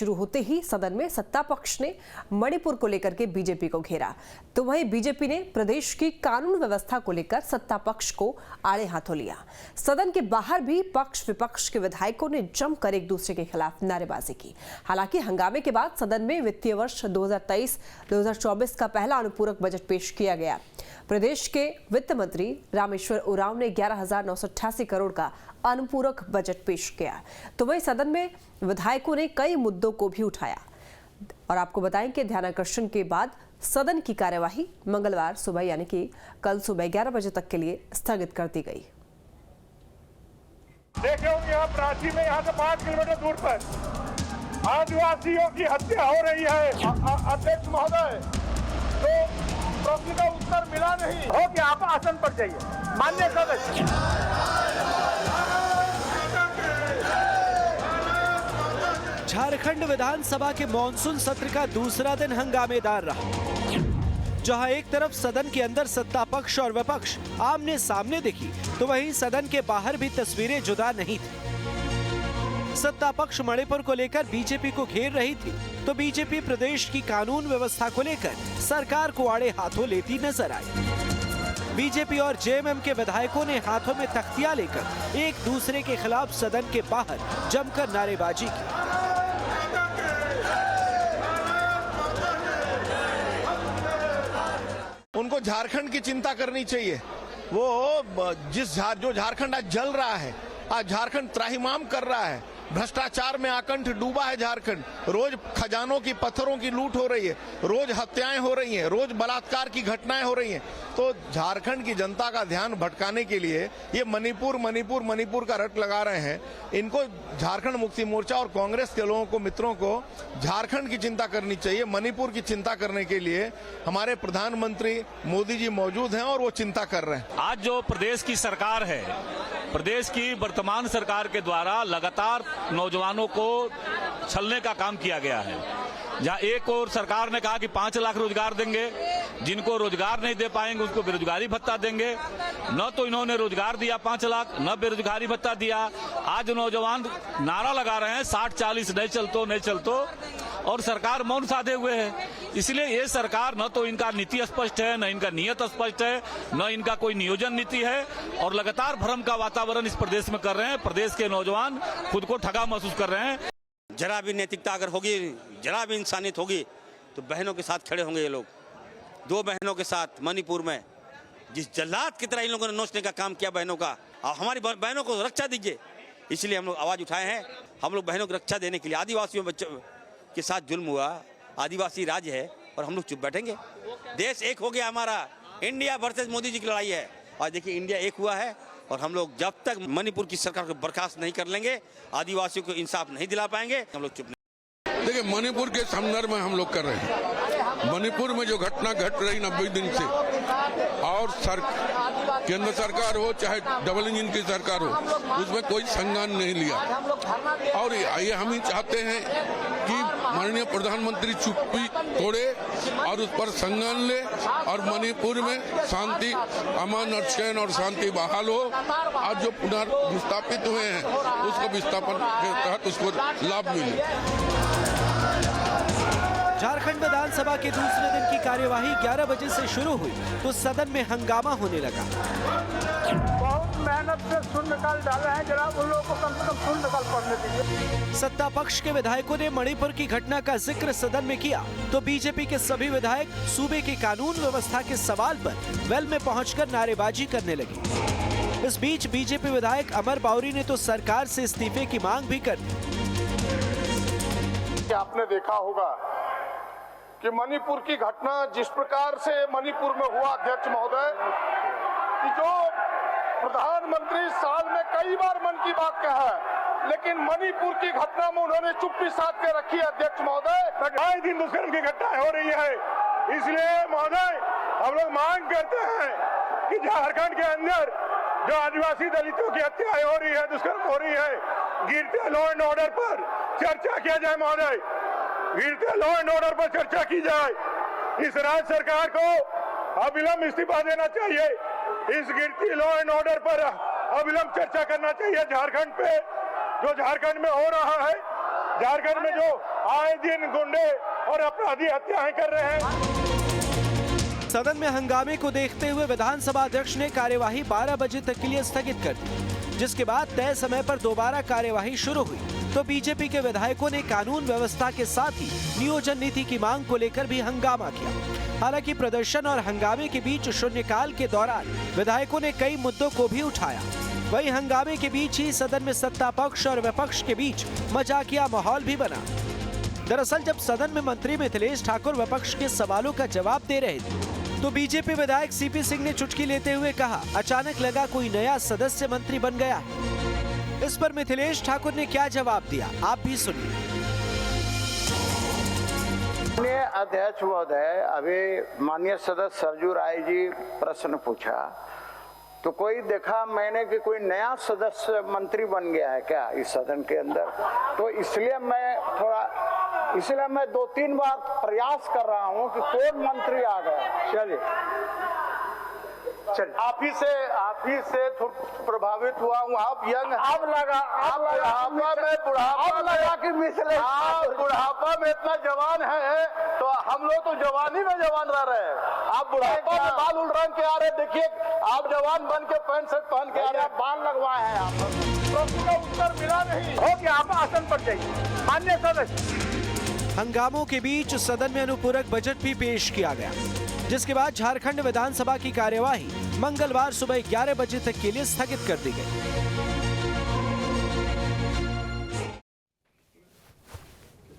शुरू होते ही सदन में सत्ता पक्ष ने मणिपुर को लेकर के बीजेपी को घेरा, तो वहीं बीजेपी ने प्रदेश की कानून व्यवस्था को लेकर सत्ता पक्ष को आड़े हाथों लिया। सदन के बाहर भी पक्ष विपक्ष के विधायकों ने जमकर एक दूसरे के खिलाफ नारेबाजी की। हालांकि हंगामे के बाद सदन में वित्तीय वर्ष 2023-2024 का पहला अनुपूरक बजट पेश किया गया। प्रदेश के वित्त मंत्री रामेश्वर उरांव ने 11,988 करोड़ का अनुपूरक बजट पेश किया, तो वहीं सदन में विधायकों ने कई मुद्दों को भी उठाया। और आपको बताएं कि ध्यानाकर्षण के बाद सदन की कार्यवाही मंगलवार सुबह यानी कि कल सुबह 11 बजे तक के लिए स्थगित कर दी गई। देखे होंगे यहाँ प्राची में यहाँ से 5 किलोमीटर दूर पर आदिवासियों की हत्या हो रही है। अध्यक्ष महोदय, तो प्रश्न का उत्तर मिला नहीं हो कि आप आसन पर जाइए। माननीय सदस्य, झारखंड विधानसभा के मॉनसून सत्र का दूसरा दिन हंगामेदार रहा, जहां एक तरफ सदन के अंदर सत्ता पक्ष और विपक्ष आमने सामने दिखी, तो वहीं सदन के बाहर भी तस्वीरें जुदा नहीं थी। सत्ता पक्ष मणिपुर को लेकर बीजेपी को घेर रही थी, तो बीजेपी प्रदेश की कानून व्यवस्था को लेकर सरकार को आड़े हाथों लेती नजर आई। बीजेपी और जेएमएम के विधायकों ने हाथों में तख्तियां लेकर एक दूसरे के खिलाफ सदन के बाहर जमकर नारेबाजी की। उनको झारखंड की चिंता करनी चाहिए। वो जो झारखंड आज जल रहा है, आज झारखंड त्राहिमाम कर रहा है, भ्रष्टाचार में आकंठ डूबा है झारखंड। रोज खजानों की पत्थरों की लूट हो रही है, रोज हत्याएं हो रही हैं, रोज बलात्कार की घटनाएं हो रही हैं। तो झारखंड की जनता का ध्यान भटकाने के लिए ये मणिपुर का रट लगा रहे हैं। इनको झारखंड मुक्ति मोर्चा और कांग्रेस के लोगों को, मित्रों को झारखंड की चिंता करनी चाहिए। मणिपुर की चिंता करने के लिए हमारे प्रधानमंत्री मोदी जी मौजूद हैं और वो चिंता कर रहे हैं। आज जो प्रदेश की सरकार है, प्रदेश की वर्तमान सरकार के द्वारा लगातार नौजवानों को छलने का काम किया गया है। जहां एक और सरकार ने कहा कि 5 लाख रोजगार देंगे, जिनको रोजगार नहीं दे पाएंगे उसको बेरोजगारी भत्ता देंगे। न तो इन्होंने रोजगार दिया 5 लाख, न बेरोजगारी भत्ता दिया। आज नौजवान नारा लगा रहे हैं 60-40 नहीं चलतो, और सरकार मौन साधे हुए है। इसलिए ये सरकार, न तो इनका नीति स्पष्ट है, न इनका नियत स्पष्ट है, न इनका कोई नियोजन नीति है, और लगातार भ्रम का वातावरण इस प्रदेश में कर रहे हैं। प्रदेश के नौजवान खुद को ठगा महसूस कर रहे हैं। जरा भी नैतिकता अगर होगी, जरा भी इंसानियत होगी, तो बहनों के साथ खड़े होंगे ये लोग। 2 बहनों के साथ मणिपुर में जिस जल्लाद की तरह इन लोगों ने नोचने का काम किया बहनों का, और हमारी बहनों को रक्षा दीजिए, इसलिए हम लोग आवाज उठाए हैं। हम लोग बहनों की रक्षा देने के लिए, आदिवासियों बच्चों के साथ जुल्म हुआ, आदिवासी राज्य है और हम लोग चुप बैठेंगे? देश एक हो गया हमारा, इंडिया वर्सेस मोदी जी की लड़ाई है। और देखिए इंडिया एक हुआ है, और हम लोग जब तक मणिपुर की सरकार को बर्खास्त नहीं कर लेंगे, आदिवासियों को इंसाफ नहीं दिला पाएंगे, हम लोग चुप नहीं। देखिए मणिपुर के संदर्भ में हम लोग कर रहे हैं। मणिपुर में जो घटना घट रही 90 दिन से, और केंद्र सरकार हो चाहे डबल इंजन की सरकार हो, उसमें कोई संज्ञान नहीं लिया। और ये हम ही चाहते हैं कि माननीय प्रधानमंत्री चुप्पी तोड़े और उस पर संज्ञान ले, और मणिपुर में शांति, अमन और चैन और शांति बहाल हो। आज जो पुनर्विस्थापित हुए हैं उसको विस्थापन के तहत उसको लाभ मिले। झारखंड विधानसभा के दूसरे दिन की कार्यवाही 11 बजे से शुरू हुई, तो सदन में हंगामा होने लगा। बहुत मेहनत से शून्यकाल डाले हैं, जरा उन लोगों को कम से कम शून्यकाल पढ़ने दीजिए। सत्ता पक्ष के विधायकों ने मणिपुर की घटना का जिक्र सदन में किया, तो बीजेपी के सभी विधायक सूबे की कानून व्यवस्था के सवाल पर वेल में पहुंचकर नारेबाजी करने लगे। इस बीच बीजेपी विधायक अमर बाउरी ने तो सरकार से इस्तीफे की मांग भी कर दी। आपने देखा होगा कि मणिपुर की घटना जिस प्रकार से मणिपुर में हुआ, अध्यक्ष महोदय, कि जो प्रधानमंत्री साल में कई बार मन की बात कहा है, लेकिन मणिपुर की घटना में उन्होंने चुप्पी साध के रखी है। अध्यक्ष महोदय, आए दिन दुष्कर्म की घटनाएं हो रही है, इसलिए महोदय हम लोग मांग करते हैं कि झारखंड के अंदर जो आदिवासी दलितों की हत्याएं हो रही है, दुष्कर्म हो रही है, गिरते लॉ एंड ऑर्डर पर चर्चा किया जाए। महोदय, गिरते लॉ एंड ऑर्डर पर चर्चा की जाए। इस राज्य सरकार को अविलंब इस्तीफा देना चाहिए। इस गिरती लॉ एंड ऑर्डर पर अविलंब चर्चा करना चाहिए। झारखंड पे जो झारखंड में हो रहा है, झारखंड में जो आए दिन गुंडे और अपराधी हत्याएं कर रहे हैं। सदन में हंगामे को देखते हुए विधानसभा अध्यक्ष ने कार्यवाही 12 बजे तक के लिए स्थगित कर दी, जिसके बाद तय समय पर दोबारा कार्यवाही शुरू हुई तो बीजेपी के विधायकों ने कानून व्यवस्था के साथ ही नियोजन नीति की मांग को लेकर भी हंगामा किया। हालांकि प्रदर्शन और हंगामे के बीच शून्यकाल के दौरान विधायकों ने कई मुद्दों को भी उठाया। वहीं हंगामे के बीच ही सदन में सत्ता पक्ष और विपक्ष के बीच मजाकिया माहौल भी बना। दरअसल जब सदन में मंत्री मिथिलेश ठाकुर विपक्ष के सवालों का जवाब दे रहे थे तो बीजेपी विधायक सीपी सिंह ने चुटकी लेते हुए कहा, अचानक लगा कोई नया सदस्य मंत्री बन गया है। इस पर मिथिलेश ठाकुर ने क्या जवाब दिया, आप भी सुनिए। माननीय अध्यक्ष महोदय, अभी माननीय सदस्य सरजू राय जी प्रश्न पूछा तो कोई देखा मैंने कि कोई नया सदस्य मंत्री बन गया है क्या इस सदन के अंदर, तो इसलिए मैं 2-3 बार प्रयास कर रहा हूं कि कौन मंत्री आ गया। चलिए आप ही से प्रभावित हुआ हूँ। आप यंग, अब लगा कि मिथिलेश बुढ़ापा में इतना जवान है तो हम लोग तो जवानी में जवान रह रहे हैं। आप बुढ़ापा में बाल उड़ रंग के आ रहे, देखिए आप जवान बन के पैंट शर्ट पहन के आ रहे हैं। बाल लगवाए हैं आप, प्रश्न का उत्तर मिला नहीं हो कि आप आसन पर जाइए। माननीय सदस्य, हंगामों के बीच सदन में अनुपूरक बजट भी पेश किया गया, जिसके बाद झारखंड विधानसभा की कार्यवाही मंगलवार सुबह 11 बजे तक के लिए स्थगित कर दी गई।